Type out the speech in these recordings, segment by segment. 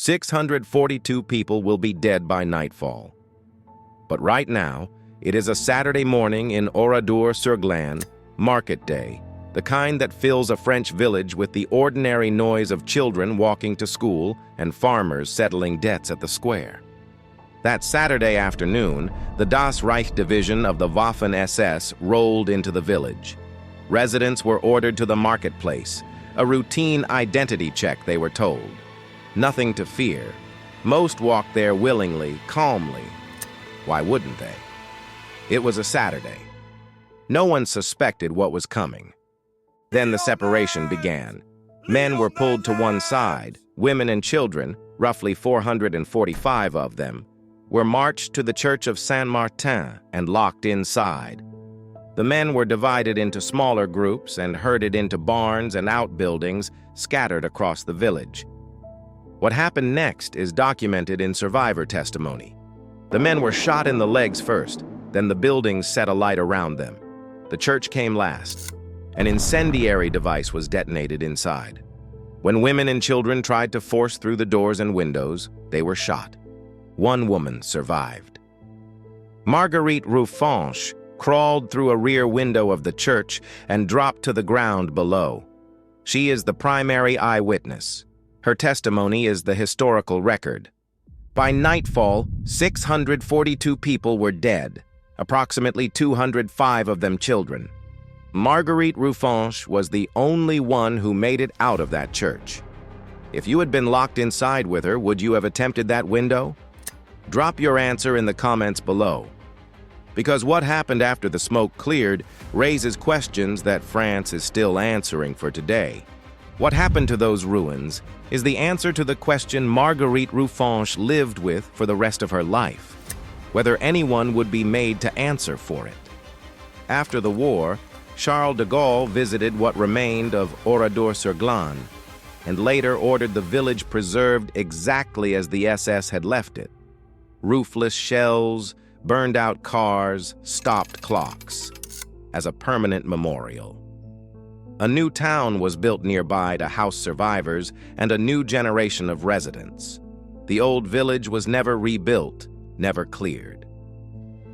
642 people will be dead by nightfall. But right now, it is a Saturday morning in Oradour-sur-Glane, market day, the kind that fills a French village with the ordinary noise of children walking to school and farmers settling debts at the square. That Saturday afternoon, the Das Reich division of the Waffen-SS rolled into the village. Residents were ordered to the marketplace, a routine identity check, they were told. Nothing to fear. Most walked there willingly, calmly. Why wouldn't they? It was a Saturday. No one suspected what was coming. Then the separation began. Men were pulled to one side. Women and children, roughly 445 of them, were marched to the church of Saint-Martin and locked inside. The men were divided into smaller groups and herded into barns and outbuildings scattered across the village. What happened next is documented in survivor testimony. The men were shot in the legs first, then the buildings set alight around them. The church came last. An incendiary device was detonated inside. When women and children tried to force through the doors and windows, they were shot. One woman survived. Marguerite Roufanche crawled through a rear window of the church and dropped to the ground below. She is the primary eyewitness. Her testimony is the historical record. By nightfall, 642 people were dead, approximately 205 of them children. Marguerite Roufanche was the only one who made it out of that church. If you had been locked inside with her, would you have attempted that window? Drop your answer in the comments below. Because what happened after the smoke cleared raises questions that France is still answering for today. What happened to those ruins is the answer to the question Marguerite Roufanche lived with for the rest of her life, whether anyone would be made to answer for it. After the war, Charles de Gaulle visited what remained of Oradour-sur-Glane and later ordered the village preserved exactly as the SS had left it. Roofless shells, burned-out cars, stopped clocks, as a permanent memorial. A new town was built nearby to house survivors and a new generation of residents. The old village was never rebuilt, never cleared.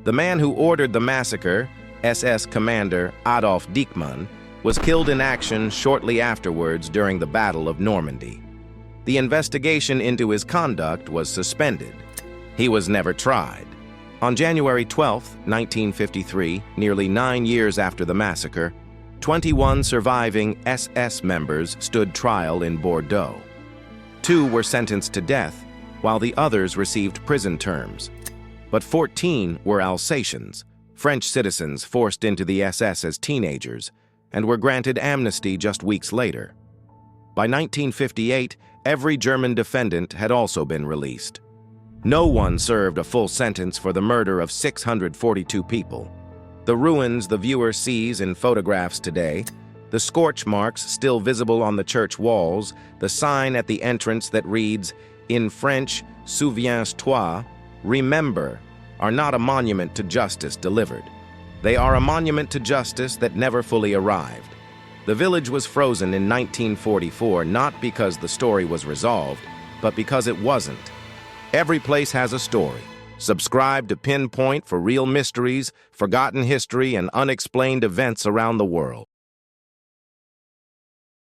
The man who ordered the massacre, SS commander Adolf Diekmann, was killed in action shortly afterwards during the Battle of Normandy. The investigation into his conduct was suspended. He was never tried. On January 12, 1953, nearly 9 years after the massacre, 21 surviving SS members stood trial in Bordeaux. 2 were sentenced to death, while the others received prison terms. But 14 were Alsatians, French citizens forced into the SS as teenagers, and were granted amnesty just weeks later. By 1958, every German defendant had also been released. No one served a full sentence for the murder of 642 people. The ruins the viewer sees in photographs today, the scorch marks still visible on the church walls, the sign at the entrance that reads, in French, Souviens-toi, remember, are not a monument to justice delivered. They are a monument to justice that never fully arrived. The village was frozen in 1944 not because the story was resolved, but because it wasn't. Every place has a story. Subscribe to PinPoint for real mysteries, forgotten history, and unexplained events around the world.